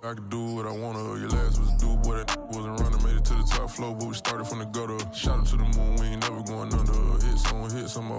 I could do what I wanna. Your last was a dude, boy, that wasn't running. Made it to the top floor, but we started from the gutter. Shot up to the moon, we ain't never going under. Hit some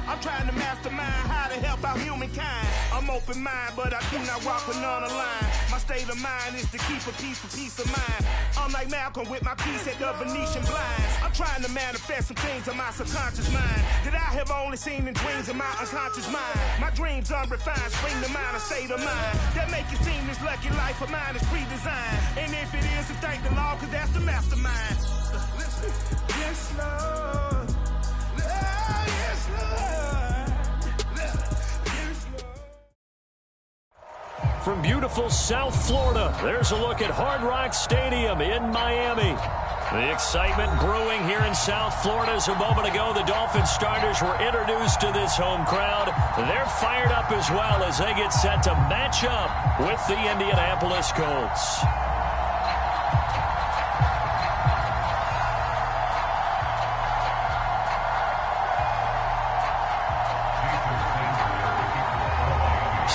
I'm trying to mastermind how to help out humankind. I'm open mind, but I do not walk with none aligned. My state of mind is to keep a peace of mind. I'm like Malcolm with my piece at the Venetian blinds. I'm trying to manifest some things in my subconscious mind that I have only seen in dreams in my unconscious mind. My dreams unrefined, spring to mind, a state of mind that make it seem this lucky life of mine is pre-designed. And if it is, then thank the Lord, cause that's the mastermind. Yes, Lord. Yes, Lord. Yes, Lord. From beautiful South Florida, there's a look at Hard Rock Stadium in Miami. The excitement brewing here in South Florida. As a moment ago, the Dolphins starters were introduced to this home crowd. They're fired up as well as they get set to match up with the Indianapolis Colts.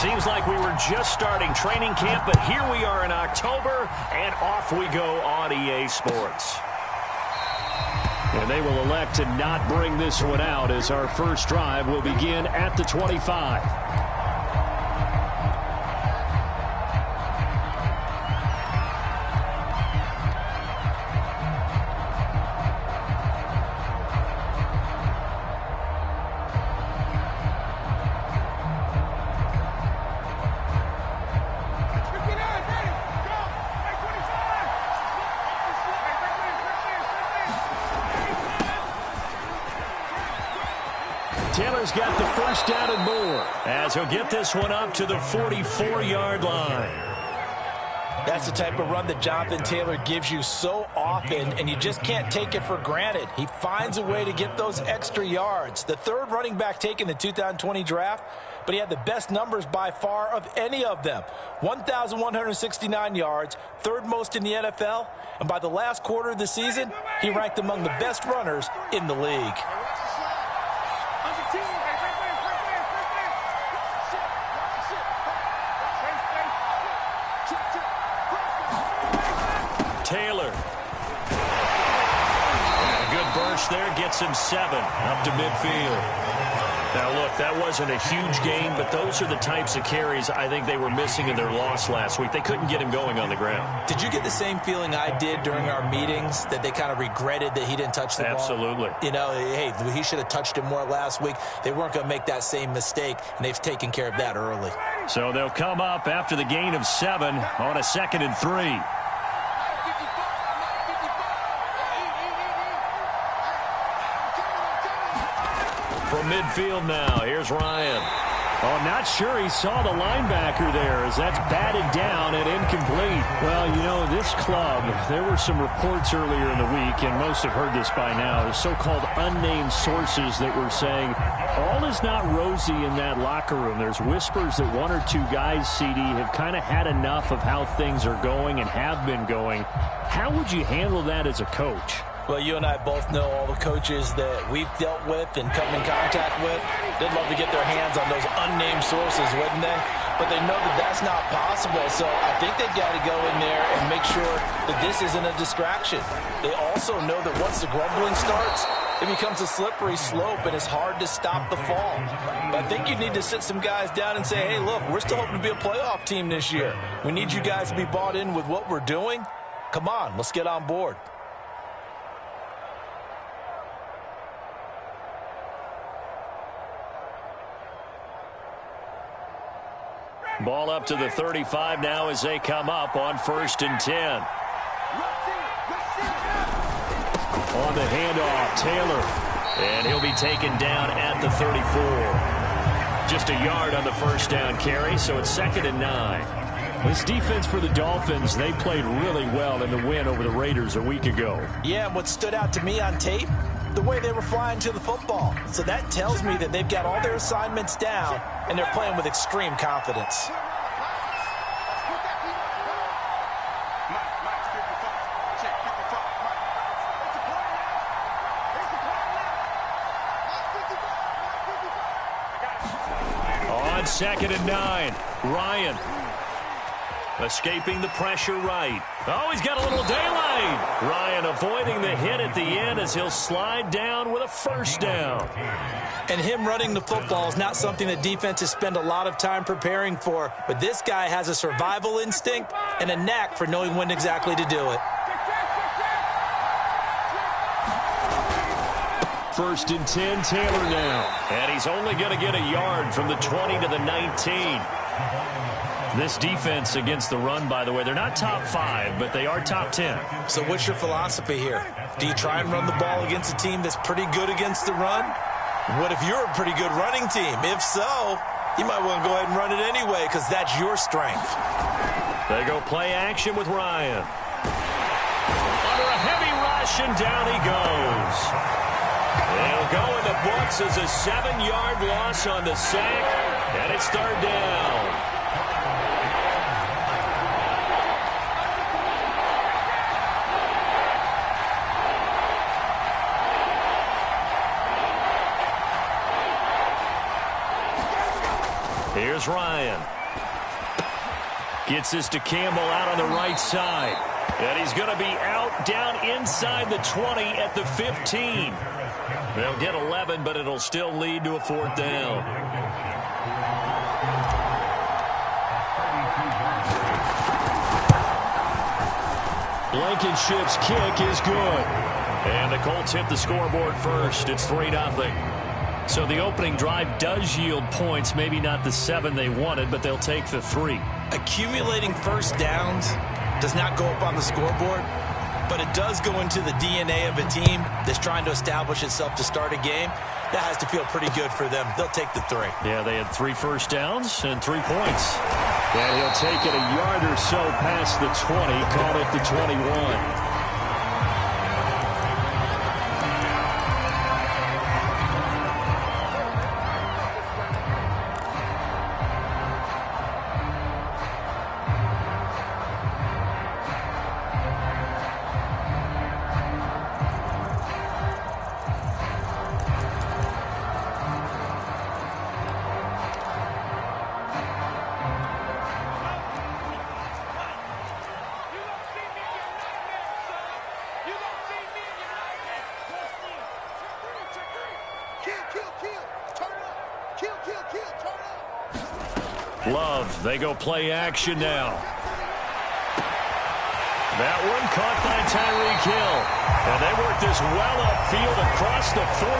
Seems like we were just starting training camp, but here we are in October, and off we go on EA Sports. And they will elect to not bring this one out as our first drive will begin at the 25. Taylor's got the first down and more as he'll get this one up to the 44-yard line. That's the type of run that Jonathan Taylor gives you so often, and you just can't take it for granted. He finds a way to get those extra yards. The third running back taken in the 2020 draft, but he had the best numbers by far of any of them. 1,169 yards, third most in the NFL, and by the last quarter of the season, he ranked among the best runners in the league. Taylor. A good burst there gets him 7 up to midfield. Now, look, that wasn't a huge gain, but those are the types of carries I think they were missing in their loss last week. They couldn't get him going on the ground. Did you get the same feeling I did during our meetings, that they kind of regretted that he didn't touch the ball? Absolutely. You know, hey, he should have touched it more last week. They weren't going to make that same mistake, and they've taken care of that early. So they'll come up after the gain of 7 on a 2nd and 3. From midfield now, here's Ryan. Oh, not sure he saw the linebacker there as that's batted down and incomplete. Well, you know, this club, there were some reports earlier in the week, and most have heard this by now, the so-called unnamed sources that were saying all is not rosy in that locker room. There's whispers that 1 or 2 guys, CD, have kind of had enough of how things are going and have been going. How would you handle that as a coach? Well, you and I both know all the coaches that we've dealt with and come in contact with. They'd love to get their hands on those unnamed sources, wouldn't they? But they know that that's not possible, so I think they've got to go in there and make sure that this isn't a distraction. They also know that once the grumbling starts, it becomes a slippery slope, and it's hard to stop the fall. But I think you need to sit some guys down and say, hey, look, we're still hoping to be a playoff team this year. We need you guys to be bought in with what we're doing. Come on, let's get on board. Ball up to the 35 now as they come up on 1st and 10. On the handoff, Taylor. And he'll be taken down at the 34. Just a yard on the first down carry, so it's 2nd and 9. This defense for the Dolphins, they played really well in the win over the Raiders a week ago. Yeah, and what stood out to me on tape, the way they were flying to the football. So that tells me that they've got all their assignments down, and they're playing with extreme confidence. On 2nd and 9, Ryan. Escaping the pressure right. Oh, he's got a little daylight. Ryan avoiding the hit at the end as he'll slide down with a first down. And him running the football is not something that defenses spend a lot of time preparing for. But this guy has a survival instinct and a knack for knowing when exactly to do it. First and 10, Taylor now. And he's only going to get a yard from the 20 to the 19. This defense against the run, by the way, they're not top 5, but they are top 10. So what's your philosophy here? Do you try and run the ball against a team that's pretty good against the run? What if you're a pretty good running team? If so, you might want to go ahead and run it anyway because that's your strength. They go play action with Ryan. Under a heavy rush, and down he goes. It'll go in the books as a 7-yard loss on the sack, and it's third down. Here's Ryan. Gets this to Campbell out on the right side. And he's going to be out down inside the 20 at the 15. They'll get 11, but it'll still lead to a fourth down. Blankenship's kick is good. And the Colts hit the scoreboard first. It's 3-0. So the opening drive does yield points, maybe not the 7 they wanted, but they'll take the 3. Accumulating first downs does not go up on the scoreboard, but it does go into the DNA of a team that's trying to establish itself to start a game. That has to feel pretty good for them. They'll take the 3. Yeah, they had 3 first downs and 3 points. And he'll take it a yard or so past the 20, call it the 21. Love, they go play action now. That one caught by Tyreek Hill. And they work this well upfield across the 45.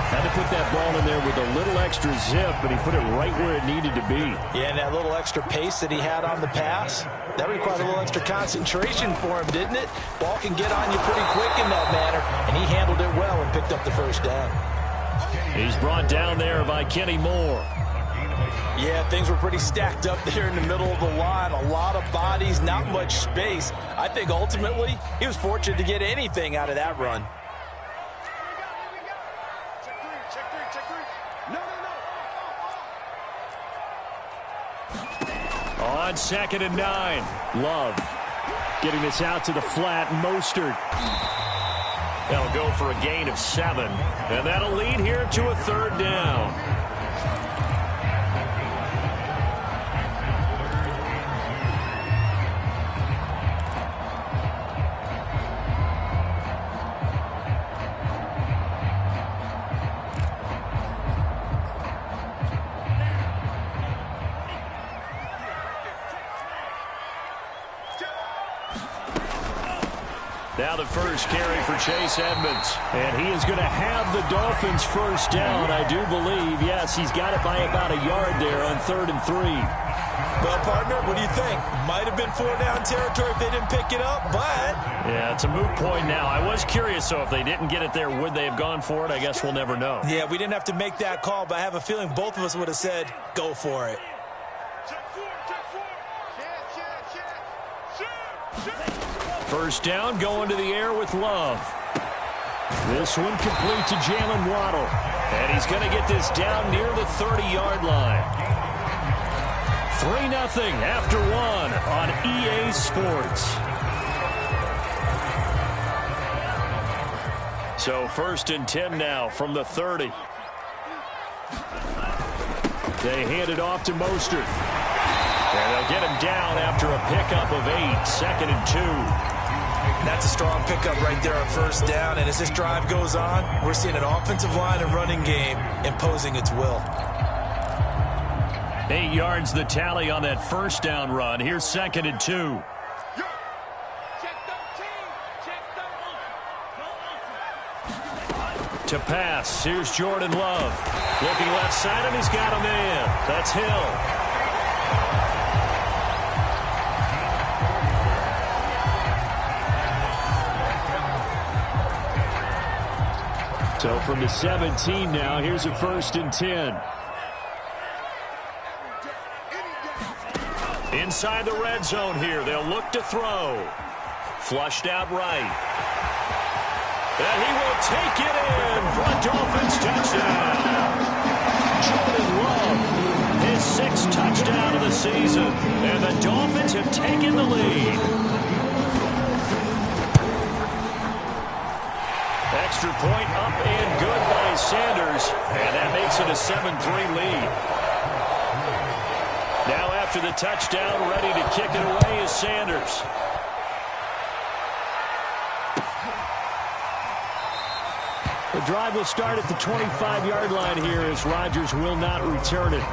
Had to put that ball in there with a little extra zip, but he put it right where it needed to be. Yeah, and that little extra pace that he had on the pass, that required a little extra concentration for him, didn't it? Ball can get on you pretty quick in that manner, and he handled it well and picked up the first down. He's brought down there by Kenny Moore. Yeah, things were pretty stacked up there in the middle of the line. A lot of bodies, not much space. I think ultimately he was fortunate to get anything out of that run. On 2nd and 9, Love getting this out to the flat. Mostert. They'll go for a gain of 7, and that'll lead here to a third down. Now the first carry for Chase Edmonds. And he is going to have the Dolphins first down, I do believe. Yes, he's got it by about a yard there on 3rd and 3. Well, partner, what do you think? Might have been 4-down territory if they didn't pick it up, but... Yeah, it's a moot point now. I was curious, so if they didn't get it there, would they have gone for it? I guess we'll never know. Yeah, we didn't have to make that call, but I have a feeling both of us would have said, go for it. First down, going to the air with Love. This one complete to Jalen Waddle. And he's going to get this down near the 30-yard line. 3-0 after 1 on EA Sports. So 1st and 10 now from the 30. They hand it off to Mostert. down after a pickup of 8, 2nd and 2. That's a strong pickup right there on first down. And as this drive goes on, we're seeing an offensive line and running game imposing its will. 8 yards the tally on that first down run. Here's 2nd and 2. To pass, here's Jordan Love. Looking left side, and he's got a man. That's Hill. So from the 17 now, here's a 1st and 10. Inside the red zone here, they'll look to throw. Flushed out right. And he will take it in for a Dolphins touchdown. Jordan Love, his 6th touchdown of the season. And the Dolphins have taken the lead. Extra point up and good by Sanders. And that makes it a 7-3 lead. Now after the touchdown, ready to kick it away is Sanders. The drive will start at the 25-yard line here as Rodgers will not return it.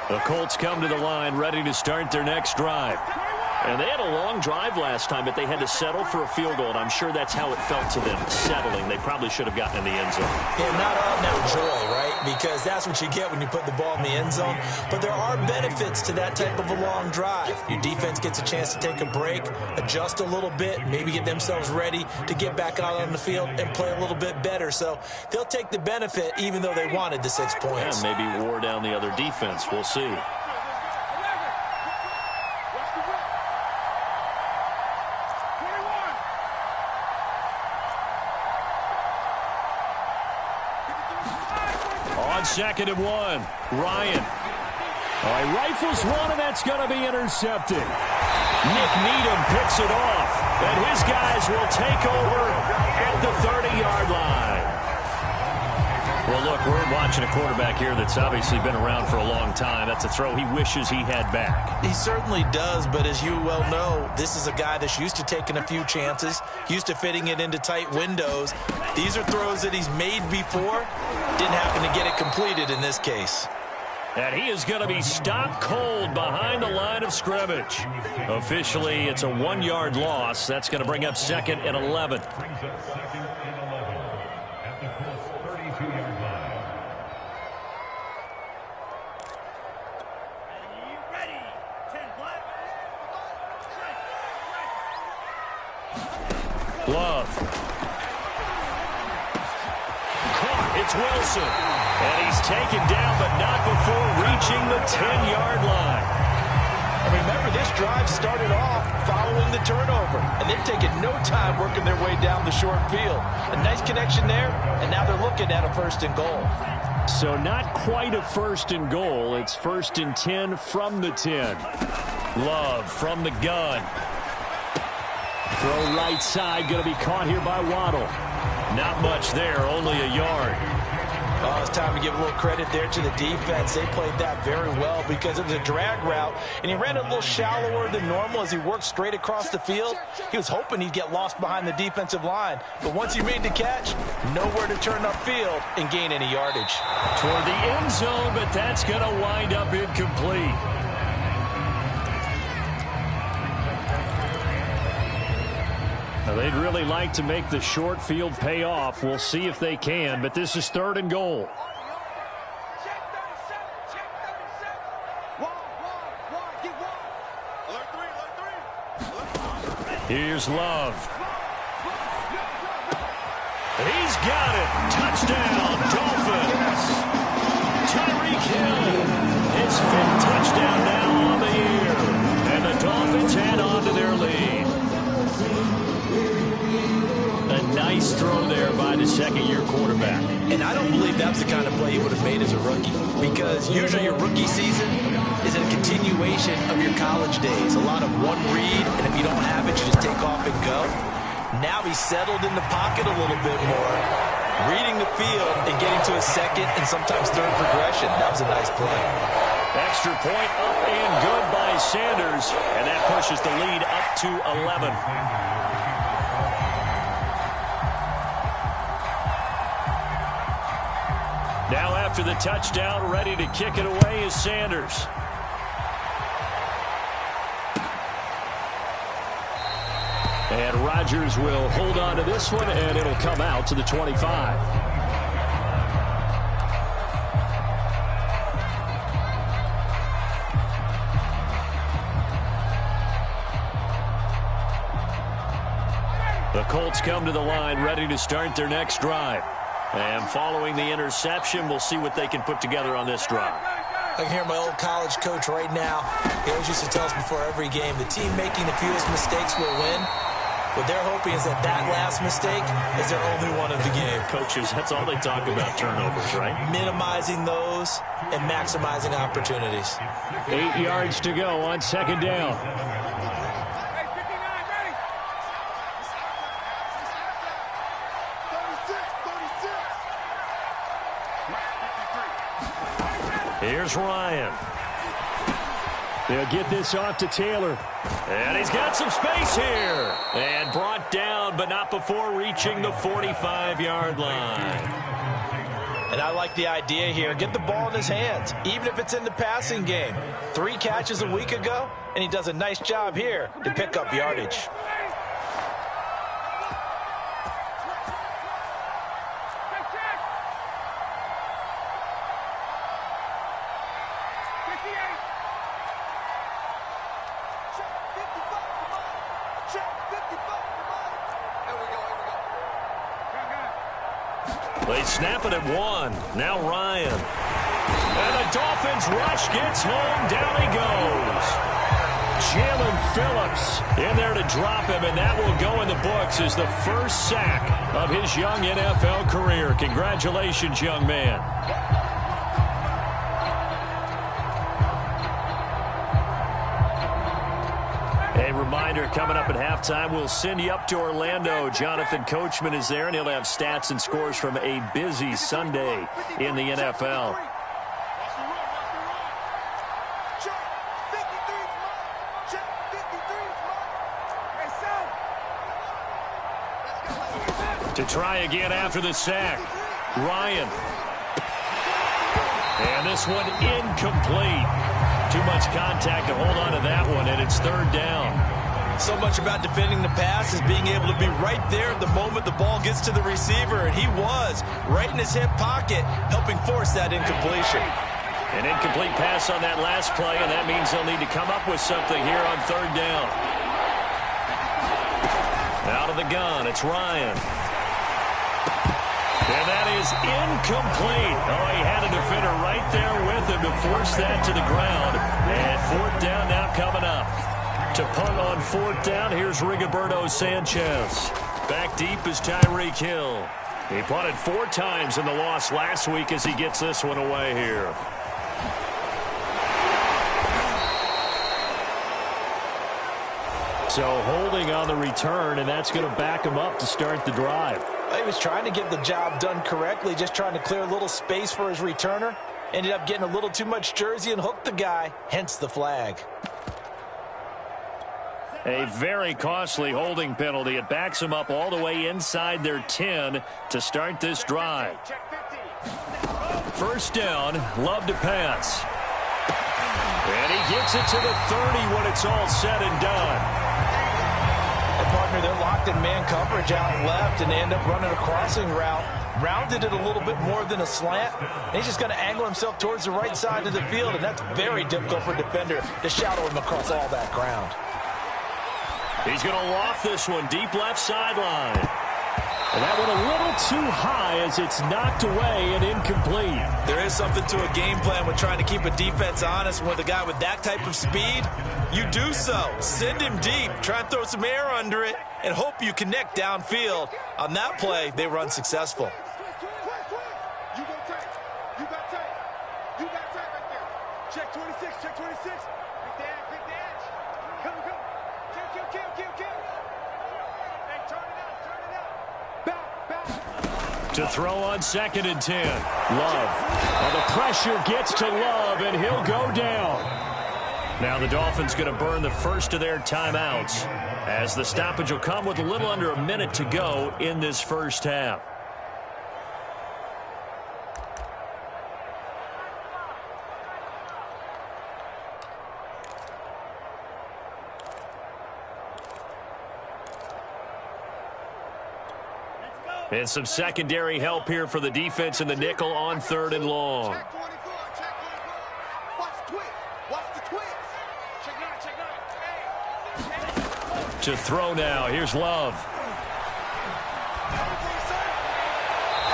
The Colts come to the line ready to start their next drive. And they had a long drive last time, but they had to settle for a field goal, and I'm sure that's how it felt to them, settling. They probably should have gotten in the end zone. Yeah, not all now joy, right? Because that's what you get when you put the ball in the end zone. But there are benefits to that type of a long drive. Your defense gets a chance to take a break, adjust a little bit, maybe get themselves ready to get back out on the field and play a little bit better. So they'll take the benefit even though they wanted the 6 points. Yeah, maybe wore down the other defense. We'll see. On 2nd and 1, Ryan. He rifles one, and that's going to be intercepted. Nick Needham picks it off, and his guys will take over at the 30-yard line. Well, look, we're watching a quarterback here that's obviously been around for a long time. That's a throw he wishes he had back. He certainly does, but as you well know, this is a guy that's used to taking a few chances, used to fitting it into tight windows. These are throws that he's made before. Didn't happen to get it completed in this case. And he is going to be stopped cold behind the line of scrimmage. Officially, it's a 1-yard loss. That's going to bring up 2nd and 11. Love. Caught. It's Wilson. And he's taken down, but not before reaching the 10-yard line. And remember, this drive started off following the turnover. And they've taken no time working their way down the short field. A nice connection there, and now they're looking at a 1st and goal. So not quite a 1st and goal. It's 1st and 10 from the 10. Love from the gun. Throw right side, going to be caught here by Waddle. Not much there, only a yard. Oh, it's time to give a little credit there to the defense. They played that very well because it was a drag route, and he ran a little shallower than normal as he worked straight across the field. He was hoping he'd get lost behind the defensive line, but once he made the catch, nowhere to turn upfield and gain any yardage. Toward the end zone, but that's going to wind up incomplete. Now, they'd really like to make the short field pay off. We'll see if they can, but this is 3rd and goal. Here's Love. He's got it. Touchdown, Dolphins. Tyreek Hill, his 5th touchdown now on the year. And the Dolphins add on to their lead. A nice throw there by the 2nd-year quarterback. And I don't believe that's the kind of play he would have made as a rookie, because usually your rookie season is a continuation of your college days. A lot of one read, and if you don't have it, you just take off and go. Now he's settled in the pocket a little bit more, reading the field and getting to a second and sometimes third progression. That was a nice play. Extra point up and good by Sanders, and that pushes the lead up to 11. Now after the touchdown, ready to kick it away is Sanders. And Rodgers will hold on to this one, and it'll come out to the 25. The Colts come to the line ready to start their next drive. And following the interception, we'll see what they can put together on this drive. I can hear my old college coach right now. He always used to tell us before every game, the team making the fewest mistakes will win. What they're hoping is that that last mistake is their only one of the game. Coaches, that's all they talk about, turnovers, right? Minimizing those and maximizing opportunities. 8 yards to go on second down. Here's Ryan. They'll get this off to Taylor. And he's got some space here. And brought down, but not before reaching the 45-yard line. And I like the idea here. Get the ball in his hands, even if it's in the passing game. 3 catches a week ago, and he does a nice job here to pick up yardage. They snap it at 1. Now Ryan. And the Dolphins rush gets home. Down he goes. Jalen Phillips in there to drop him, and that will go in the books as the first sack of his young NFL career. Congratulations, young man. A reminder, coming up at halftime, we'll send you up to Orlando. Jonathan Coachman is there, and he'll have stats and scores from a busy Sunday in the NFL. To try again after the sack, Ryan. And this one incomplete. Too much contact to hold on to that one, and it's third down. So much about defending the pass is being able to be right there at the moment the ball gets to the receiver, and he was right in his hip pocket, helping force that incompletion. An incomplete pass on that last play, and that means they'll need to come up with something here on third down. Out of the gun, it's Ryan. And that is incomplete. Oh, he had a defender right there with him to force that to the ground. And fourth down now coming up. To punt on fourth down, here's Rigoberto Sanchez. Back deep is Tyreek Hill. He punted 4 times in the loss last week as he gets this one away here. So holding on the return, and that's going to back him up to start the drive. He was trying to get the job done correctly, just trying to clear a little space for his returner. Ended up getting a little too much jersey and hooked the guy, hence the flag. A very costly holding penalty. It backs them up all the way inside their 10 to start this drive. First down, Love to pass. And he gets it to the 30 when it's all said and done. Partner, they're locked in man coverage out left, and they end up running a crossing route. Rounded it a little bit more than a slant. And he's just going to angle himself towards the right side of the field, and that's very difficult for a defender to shadow him across all that ground. He's going to loft this one deep left sideline. And that one a little too high as it's knocked away and incomplete. There is something to a game plan with trying to keep a defense honest. With a guy with that type of speed, you do so. Send him deep, try and throw some air under it, and hope you connect downfield. On that play, they were unsuccessful. You got tight. You got tight right there. Check 26, check 26. Pick the edge. Come. Kill. Hey, turn it out. Back. To throw on 2nd and 10. Love. Well, the pressure gets to Love, and he'll go down. Now the Dolphins going to burn the first of their timeouts, as the stoppage will come with a little under a minute to go in this first half. And some secondary help here for the defense in the nickel on 3rd and long. To throw now. Here's Love.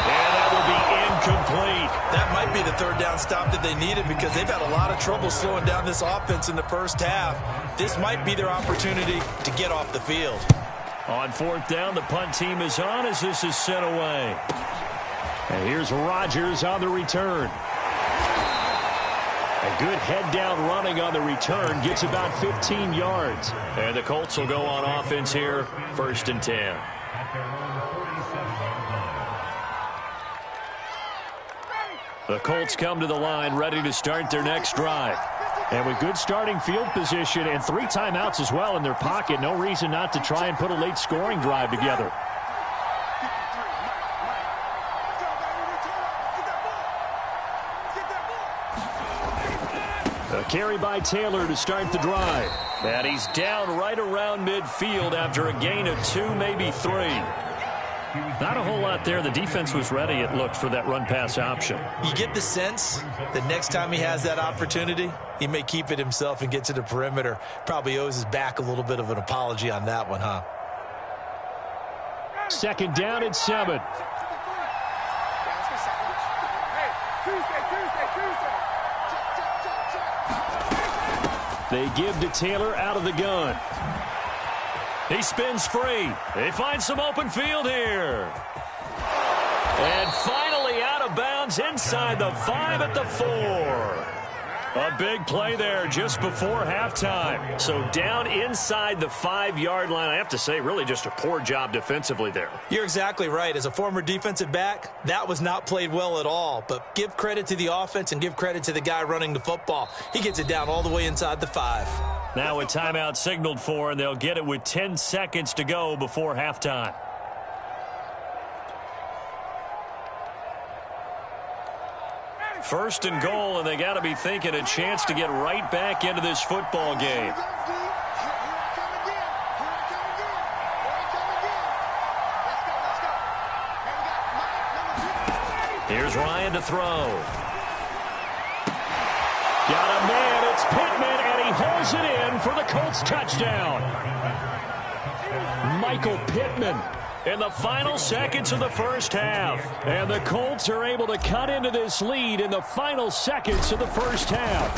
And that will be incomplete. That might be the 3rd down stop that they needed, because they've had a lot of trouble slowing down this offense in the first half. This might be their opportunity to get off the field. On 4th down, the punt team is on as this is sent away. And here's Rodgers on the return. A good head-down running on the return gets about 15 yards. And the Colts will go on offense here, 1st and 10. The Colts come to the line ready to start their next drive. And with good starting field position and 3 timeouts as well in their pocket, no reason not to try and put a late scoring drive together. A carry by Taylor to start the drive. And he's down right around midfield after a gain of 2, maybe 3. Not a whole lot there. The defense was ready, it looked, for that run-pass option. You get the sense that next time he has that opportunity, he may keep it himself and get to the perimeter. Probably owes his back a little bit of an apology on that one, huh? 2nd down and 7. They give to Taylor out of the gun. He spins free. They find some open field here. And finally out of bounds inside the 5 at the 4. A big play there just before halftime. So down inside the 5-yard line. I have to say, really just a poor job defensively there. You're exactly right. As a former defensive back, that was not played well at all. But give credit to the offense and give credit to the guy running the football. He gets it down all the way inside the 5. Now a timeout signaled for, and they'll get it with 10 seconds to go before halftime. First and goal, and they got to be thinking a chance to get right back into this football game. Here's Ryan to throw. Got a man, it's Pittman, and he holds it in for the Colts touchdown. Michael Pittman in the final seconds of the first half. And the Colts are able to cut into this lead in the final seconds of the first half.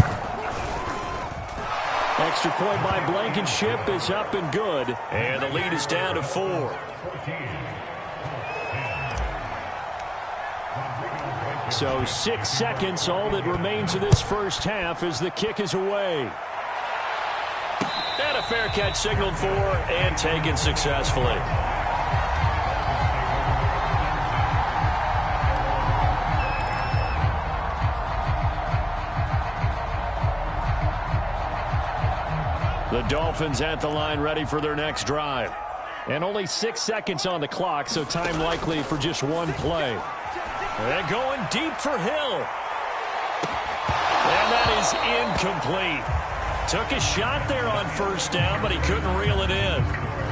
Extra point by Blankenship is up and good. And the lead is down to 4. So 6 seconds, all that remains of this first half as the kick is away. And a fair catch signaled for and taken successfully. The Dolphins at the line ready for their next drive. And only 6 seconds on the clock, so time likely for just one play. And going deep for Hill. And that is incomplete. Took a shot there on first down, but he couldn't reel it in.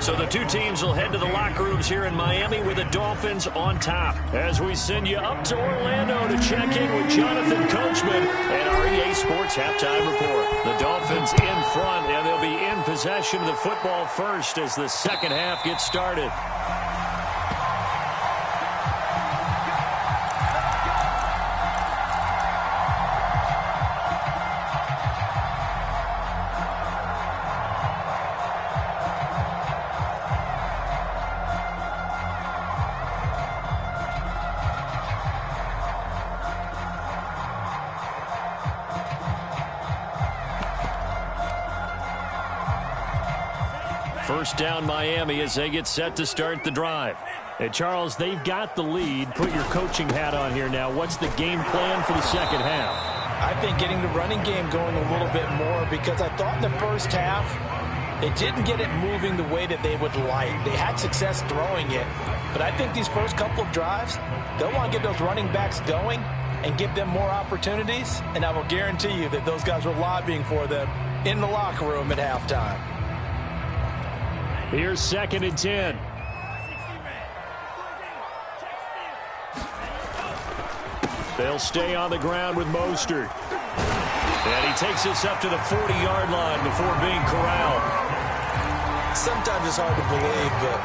So the two teams will head to the locker rooms here in Miami with the Dolphins on top. As we send you up to Orlando to check in with Jonathan Coachman and our EA Sports Halftime Report. The Dolphins in front, and they'll be in possession of the football first as the second half gets started. First down Miami as they get set to start the drive. And Charles, they've got the lead. Put your coaching hat on here now. What's the game plan for the second half? I think getting the running game going a little bit more, because I thought in the first half it didn't get it moving the way that they would like. They had success throwing it, but I think these first couple of drives, they'll want to get those running backs going and give them more opportunities, and I will guarantee you that those guys were lobbying for them in the locker room at halftime. Here's 2nd and 10. They'll stay on the ground with Mostert. And he takes this up to the 40-yard line before being corralled. Sometimes it's hard to believe, but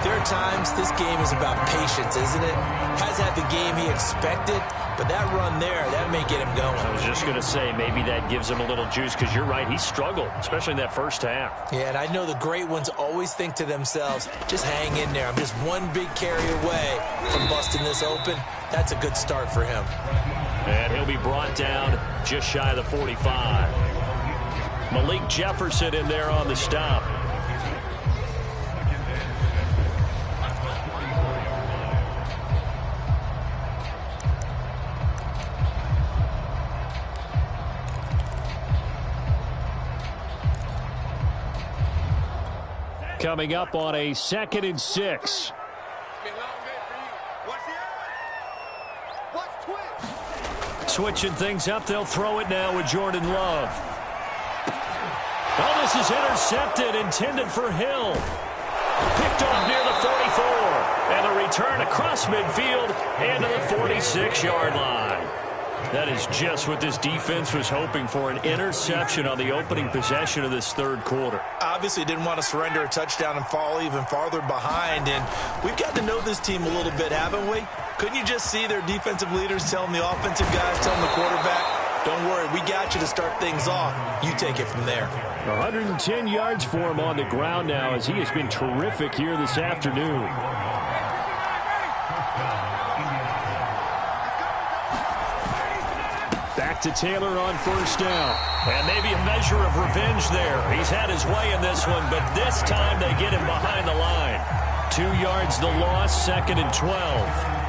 there are times this game is about patience, isn't it? Has had the game he expected, but that run there, that may get him going. I was just going to say, maybe that gives him a little juice, because you're right, he struggled, especially in that first half. Yeah, and I know the great ones always think to themselves, just hang in there. I'm just one big carry away from busting this open. That's a good start for him. And he'll be brought down just shy of the 45. Malik Jefferson in there on the stop. Coming up on a 2nd and 6. Switching things up, they'll throw it now with Jordan Love. Oh, this is intercepted, intended for Hill. Picked off near the 44. And the return across midfield and to the 46-yard line. That is just what this defense was hoping for, an interception on the opening possession of this third quarter. Obviously didn't want to surrender a touchdown and fall even farther behind, and we've got to know this team a little bit, haven't we? Couldn't you just see their defensive leaders telling the offensive guys, telling the quarterback, don't worry, we got you to start things off. You take it from there. 110 yards for him on the ground now, as he has been terrific here this afternoon. Back to Taylor on first down. And maybe a measure of revenge there. He's had his way in this one, but this time they get him behind the line. 2 yards the loss, 2nd and 12.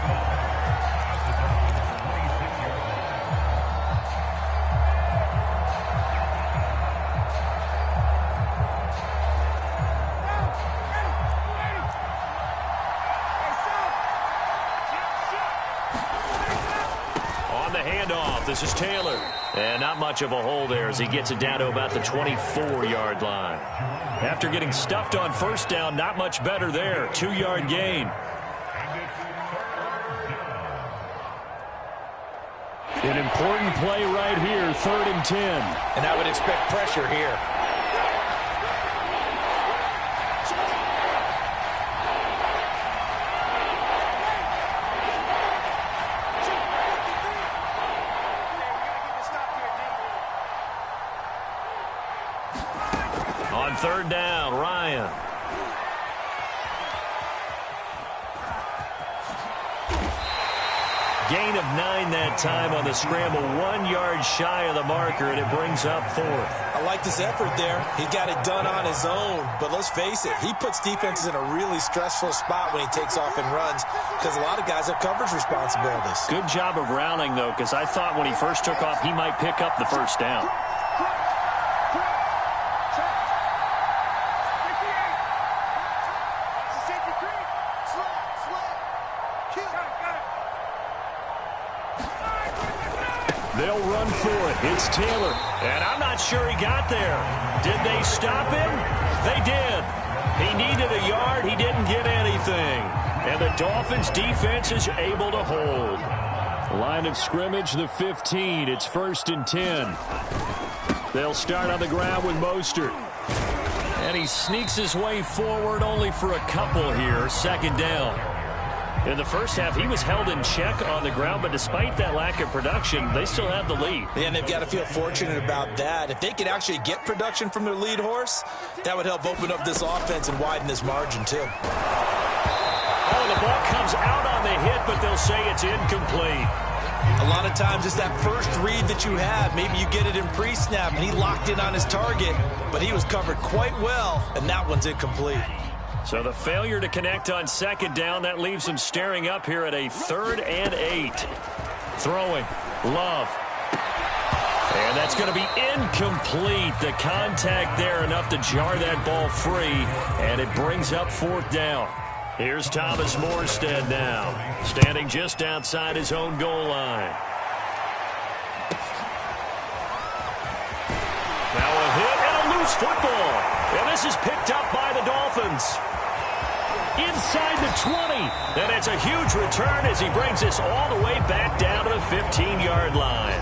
This is Taylor. And not much of a hole there as he gets it down to about the 24-yard line. After getting stuffed on first down, not much better there. 2-yard gain. An important play right here, 3rd and 10. And I would expect pressure here. On 3rd down, Ryan. Gain of 9 that time on the scramble. 1 yard shy of the marker, and it brings up 4th. I like this effort there. He got it done on his own. But let's face it, he puts defenses in a really stressful spot when he takes off and runs, because a lot of guys have coverage responsibilities. Good job of rounding, though, because I thought when he first took off, he might pick up the first down. They'll run for it. It's Taylor. And I'm not sure he got there. Did they stop him? They did. He needed a yard. He didn't get anything. And the Dolphins defense is able to hold. Line of scrimmage, the 15. It's 1st and 10. They'll start on the ground with Mostert. And he sneaks his way forward only for a couple here. 2nd down. In the first half, he was held in check on the ground, but despite that lack of production, they still have the lead. And they've got to feel fortunate about that. If they could actually get production from their lead horse, that would help open up this offense and widen this margin, too. Oh, the ball comes out on the hit, but they'll say it's incomplete. A lot of times it's that first read that you have. Maybe you get it in pre-snap, and he locked in on his target, but he was covered quite well, and that one's incomplete. So the failure to connect on second down, that leaves them staring up here at a 3rd and 8. Throwing. Love. And that's going to be incomplete. The contact there enough to jar that ball free, and it brings up 4th down. Here's Thomas Morstead now, standing just outside his own goal line. Now a hit and a loose football. And this is picked up by the Dolphins. Inside the 20. And it's a huge return as he brings this all the way back down to the 15-yard line.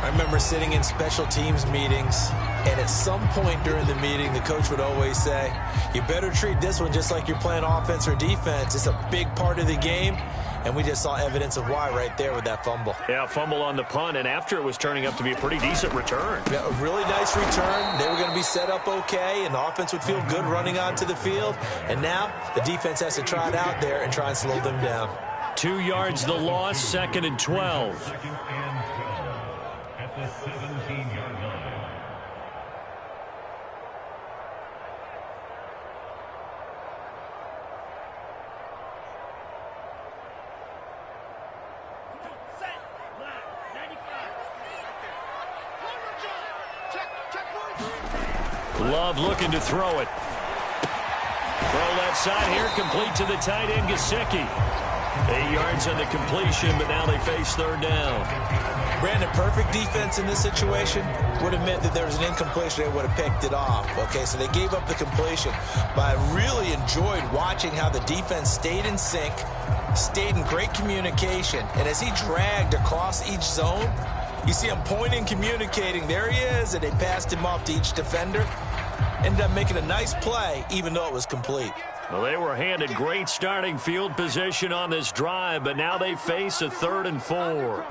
I remember sitting in special teams meetings, and at some point during the meeting, the coach would always say, you better treat this one just like you're playing offense or defense. It's a big part of the game, and we just saw evidence of why right there with that fumble. Yeah, fumble on the punt, and after it was turning up to be a pretty decent return. Yeah, a really nice return. They were going to be set up okay, and the offense would feel good running onto the field. And now the defense has to try it out there and try and slow them down. 2 yards the loss, 2nd and 12. At the 17-yard line. Love looking to throw it. Throw left side here, complete to the tight end, Gesicki. 8 yards on the completion, but now they face 3rd down. Brandon, perfect defense in this situation would have meant that there was an incompletion. They would have picked it off. Okay, so they gave up the completion. But I really enjoyed watching how the defense stayed in sync, stayed in great communication. And as he dragged across each zone, you see him pointing, communicating. There he is, and they passed him off to each defender. Ended up making a nice play, even though it was complete. Well, they were handed great starting field position on this drive, but now they face a 3rd and 4.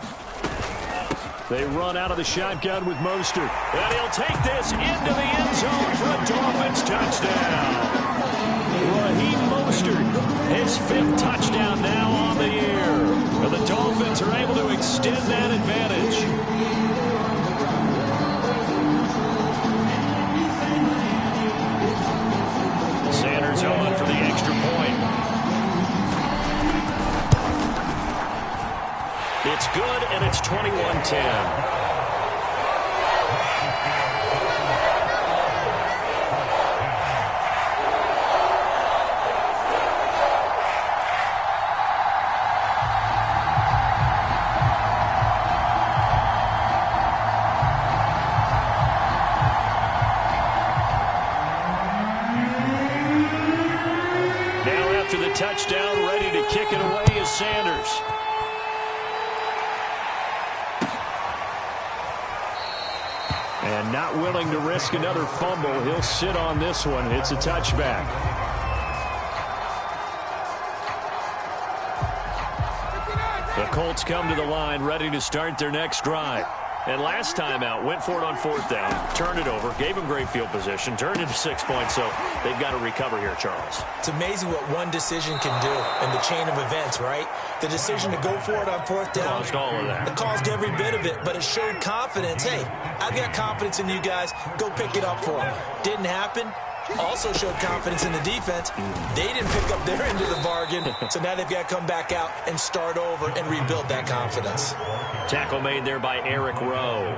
They run out of the shotgun with Mostert. And he'll take this into the end zone for a Dolphins touchdown. Raheem Mostert, his 5th touchdown now on the year. And the Dolphins are able to extend that advantage. Sanders on for the extra point. It's good, and it's 21-10. Touchdown, ready to kick it away is Sanders. And not willing to risk another fumble. He'll sit on this one. It's a touchback. The Colts come to the line, ready to start their next drive. And last time out, went for it on 4th down, turned it over, gave them great field position, turned it to 6 points, so they've got to recover here, Charles. It's amazing what one decision can do in the chain of events, right? The decision to go for it on 4th down. Caused all of that. It caused every bit of it, but it showed confidence. Hey, I've got confidence in you guys. Go pick it up for them. Didn't happen. Also showed confidence in the defense. They didn't pick up their end of the bargain, so now they've got to come back out and start over and rebuild that confidence. Tackle made there by Eric Rowe.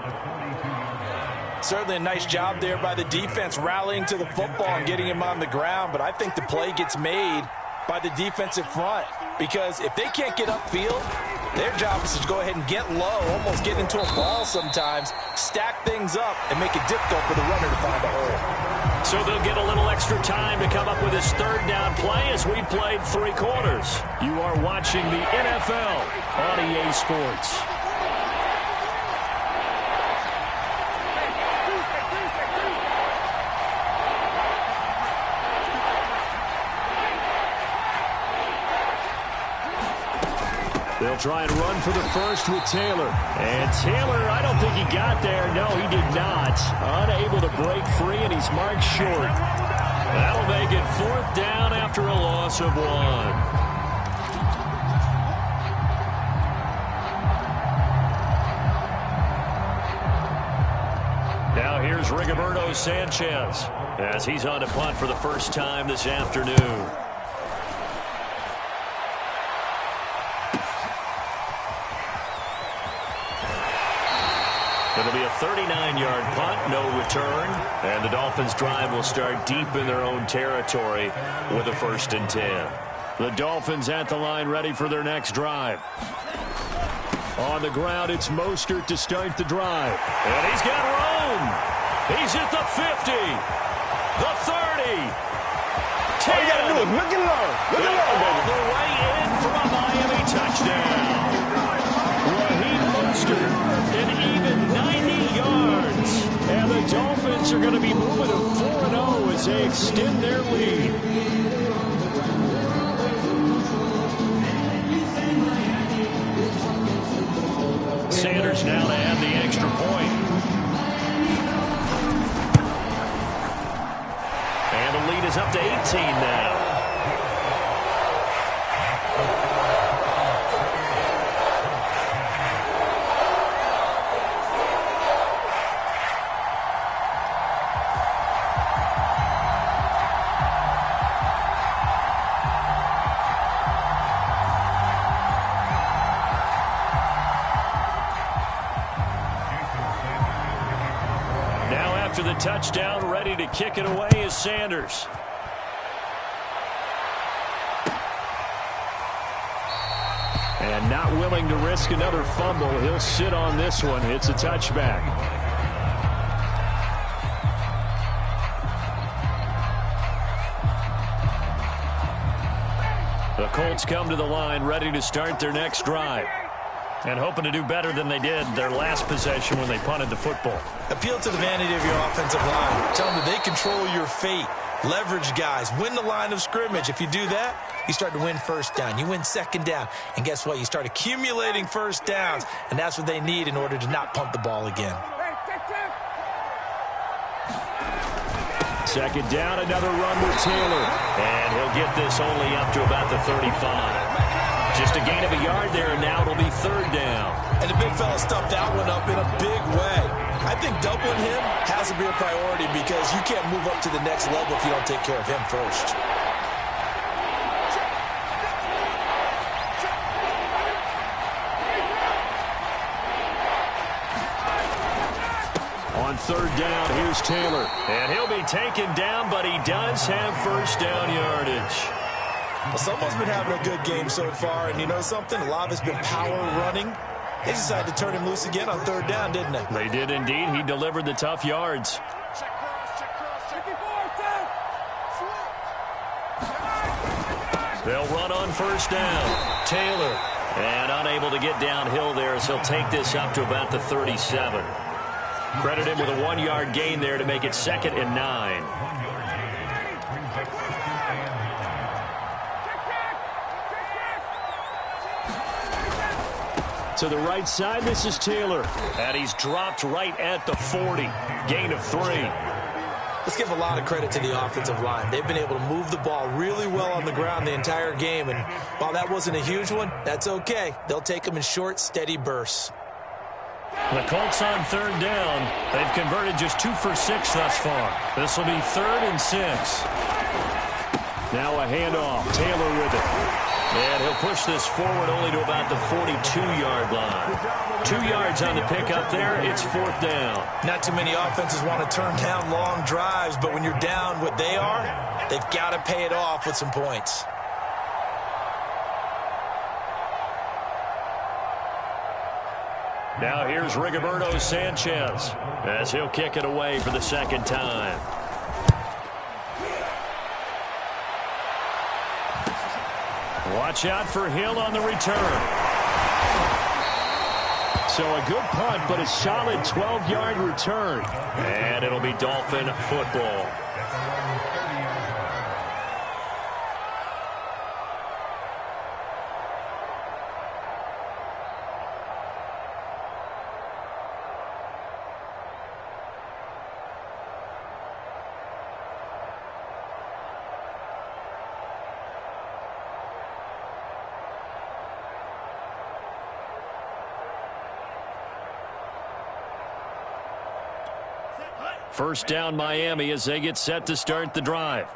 Certainly a nice job there by the defense rallying to the football and getting him on the ground, but I think the play gets made by the defensive front because if they can't get upfield, their job is to go ahead and get low, almost get into a ball sometimes, stack things up, and make it difficult for the runner to find a hole. So they'll get a little extra time to come up with this 3rd down play as we played 3 quarters. You are watching the NFL on EA Sports. They'll try and run for the first with Taylor. And Taylor, I don't think he got there. No, he did not. Unable to break free, and he's marked short. That'll make it 4th down after a loss of 1. Now here's Rigoberto Sanchez as he's on to punt for the first time this afternoon. It'll be a 39-yard punt, no return, and the Dolphins' drive will start deep in their own territory with a 1st and 10. The Dolphins at the line ready for their next drive. On the ground, it's Mostert to start the drive. And he's got room. He's at the 50, the 30, 10. All you got to do is look and learn. Look and learn, baby. All the way in for a Miami touchdown. Raheem Mostert, an even 90 yards. And the Dolphins are going to be moving to 4-0 as they extend their lead. Sanders now to add the extra point. And the lead is up to 18 now. After the touchdown, ready to kick it away is Sanders. And not willing to risk another fumble. He'll sit on this one. It's a touchback. The Colts come to the line ready to start their next drive. And hoping to do better than they did their last possession when they punted the football. Appeal to the vanity of your offensive line. Tell them that they control your fate. Leverage guys. Win the line of scrimmage. If you do that, you start to win 1st down. You win 2nd down. And guess what? You start accumulating 1st downs. And that's what they need in order to not punt the ball again. 2nd down, another run with Taylor. And he'll get this only up to about the 35. Just a gain of a yard there, and now it'll be 3rd down. And the big fella stuffed that one up in a big way. I think doubling him has to be a priority because you can't move up to the next level if you don't take care of him first. On 3rd down, here's Taylor. And he'll be taken down, but he does have 1st down yardage. Well, someone's been having a good game so far, and you know something? A lot of it's been power running. They decided to turn him loose again on 3rd down, didn't they? They did indeed. He delivered the tough yards. They'll run on 1st down. Taylor. And unable to get downhill there as he'll take this up to about the 37. Credit him with a 1-yard gain there to make it 2nd and 9. To the right side, this is Taylor. And he's dropped right at the 40. Gain of 3. Let's give a lot of credit to the offensive line. They've been able to move the ball really well on the ground the entire game. And while that wasn't a huge one, that's okay. They'll take them in short, steady bursts. The Colts on 3rd down. They've converted just 2 for 6 thus far. This will be 3rd and 6. Now a handoff. Taylor with it. And he'll push this forward only to about the 42-yard line. 2 yards on the pickup there. It's 4th down. Not too many offenses want to turn down long drives, but when you're down what they are, they've got to pay it off with some points. Now here's Rigoberto Sanchez as he'll kick it away for the 2nd time. Watch out for Hill on the return. So a good punt, but a solid 12-yard return. And it'll be Dolphin football. First down Miami as they get set to start the drive.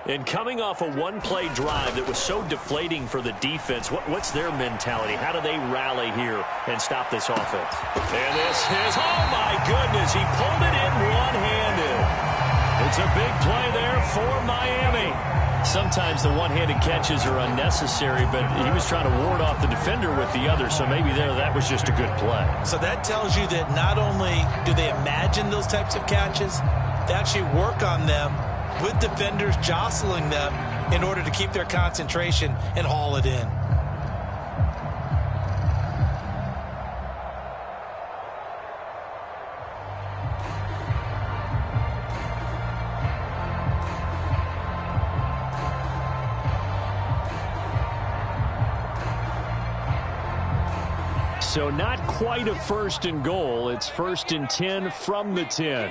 And coming off a one-play drive that was so deflating for the defense, what's their mentality? How do they rally here and stop this offense? And this is, oh my goodness, he pulled it in one-handed. It's a big play there for Miami. Sometimes the one-handed catches are unnecessary, but he was trying to ward off the defender with the other, so maybe that was just a good play. So that tells you that not only do they imagine those types of catches, they actually work on them with defenders jostling them in order to keep their concentration and haul it in. So not quite a first and goal. It's first and 10 from the 10.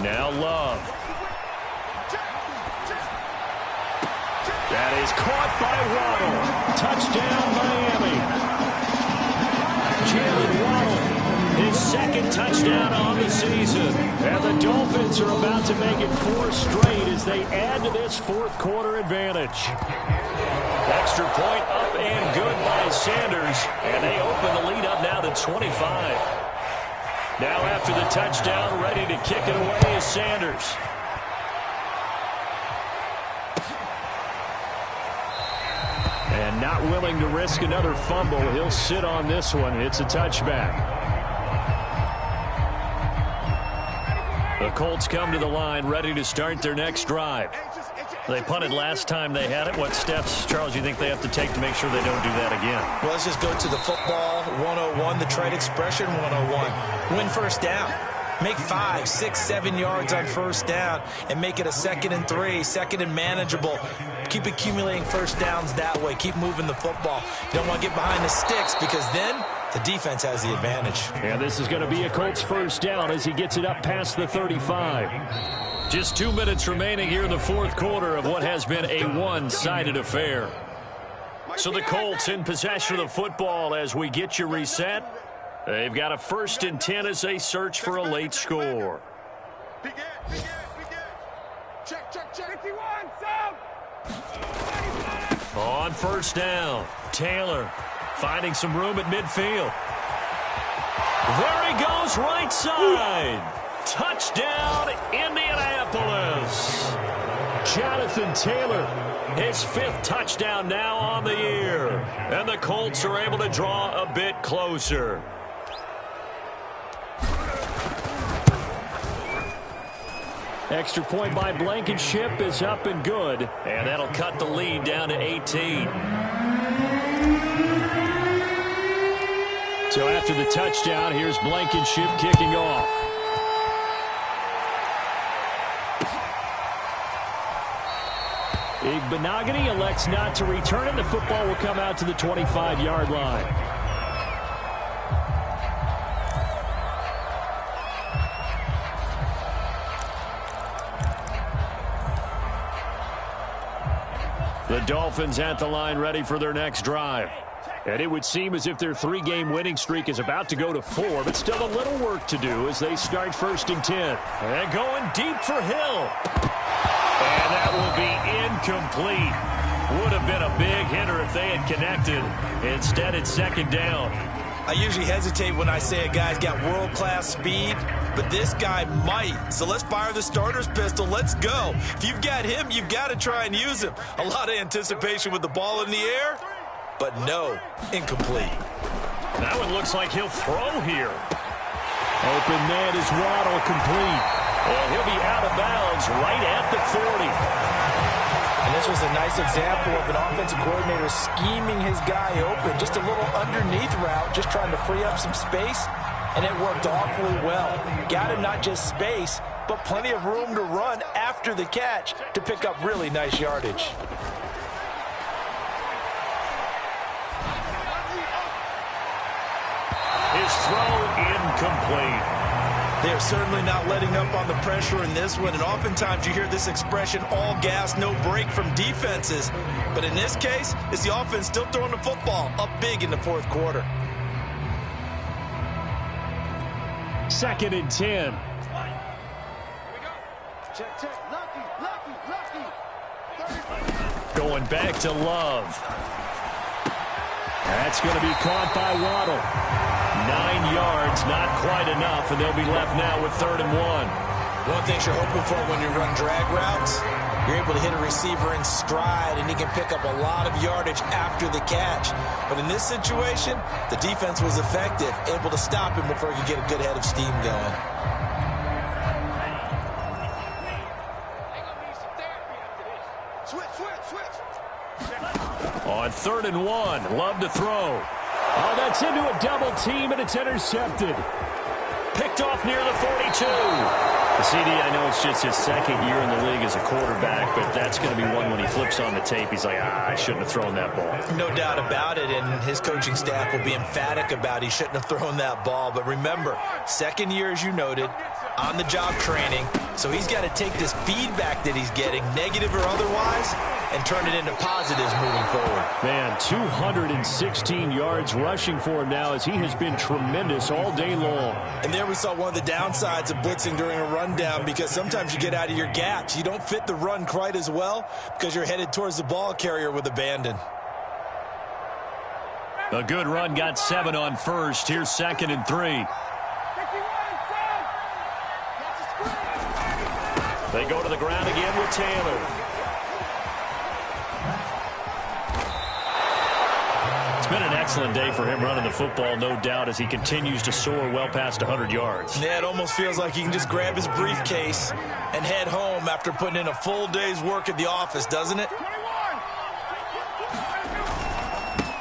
Now Love. That is caught by Waddle. Touchdown, Miami. Jalen Waddle, his second touchdown on the season. And the Dolphins are about to make it 4 straight as they add to this fourth quarter advantage. Extra point up and good by Sanders. And they open the lead up now to 25. Now after the touchdown, ready to kick it away is Sanders. And not willing to risk another fumble. He'll sit on this one. It's a touchback. The Colts come to the line, ready to start their next drive. They punted last time they had it. What steps, Charles, you think they have to take to make sure they don't do that again? Well, let's just go to the football 101, the trade expression 101. Win first down. Make 5, 6, 7 yards on first down and make it a 2nd and 3, 2nd and manageable. Keep accumulating first downs that way. Keep moving the football. You don't want to get behind the sticks because then the defense has the advantage. And this is going to be a Colts first down as he gets it up past the 35. Just 2 minutes remaining here in the fourth quarter of what has been a one-sided affair. So the Colts in possession of the football as we get you reset. They've got a first and 10 as they search for a late score. On first down, Taylor finding some room at midfield. There he goes, right side. Touchdown, Indianapolis. Jonathan Taylor, his 5th touchdown now on the year. And the Colts are able to draw a bit closer. Extra point by Blankenship is up and good. And that'll cut the lead down to 18. So after the touchdown, here's Blankenship kicking off. Igbenogany elects not to return it. The football will come out to the 25-yard line. The Dolphins at the line ready for their next drive. And it would seem as if their 3-game winning streak is about to go to 4, but still a little work to do as they start first and 10. And going deep for Hill. And that will be incomplete. Would have been a big hitter if they had connected. Instead, it's second down. I usually hesitate when I say a guy's got world-class speed, but this guy might. So let's fire the starter's pistol. Let's go. If you've got him, you've got to try and use him. A lot of anticipation with the ball in the air, but no, incomplete. That one looks like he'll throw here. Open man is Waddle, complete. And he'll be out of bounds right at the 40. And this was a nice example of an offensive coordinator scheming his guy open. Just a little underneath route, just trying to free up some space. And it worked awfully well. Got him not just space, but plenty of room to run after the catch to pick up really nice yardage. His throw incomplete. They are certainly not letting up on the pressure in this one, and oftentimes you hear this expression, all gas, no break from defenses. But in this case, it's the offense still throwing the football up big in the fourth quarter. 2nd and 10. Check, check. Lucky. Going back to Love. That's going to be caught by Waddle. 9 yards, not quite enough, and they'll be left now with 3rd and 1. One thing you're hoping for when you run drag routes, you're able to hit a receiver in stride, and he can pick up a lot of yardage after the catch. But in this situation, the defense was effective, able to stop him before he could get a good head of steam going. On 3rd and 1, Love to throw. Oh, that's into a double team, and it's intercepted. Picked off near the 42. The CD, I know it's just his 2nd year in the league as a quarterback, but that's going to be one when he flips on the tape. He's like, I shouldn't have thrown that ball. No doubt about it, and his coaching staff will be emphatic about he shouldn't have thrown that ball. But remember, 2nd year, as you noted, on-the-job training, so he's got to take this feedback that he's getting, negative or otherwise, and turn it into positives moving forward. Man, 216 yards rushing for him now as he has been tremendous all day long. And there we saw one of the downsides of blitzing during a rundown, because sometimes you get out of your gaps. You don't fit the run quite as well because you're headed towards the ball carrier with abandon. A good run, got 7 on 1st. Here's 2nd and 3. They go to the ground again with Taylor. It's been an excellent day for him running the football, no doubt, as he continues to soar well past 100 yards. Yeah, it almost feels like he can just grab his briefcase and head home after putting in a full day's work at the office, doesn't it?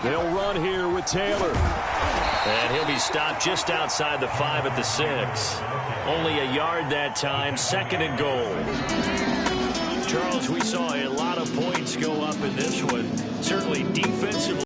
They'll run here with Taylor. And he'll be stopped just outside the 5 at the 6. Only a yard that time, 2nd and goal. Charles, we saw a lot of points go up in this one.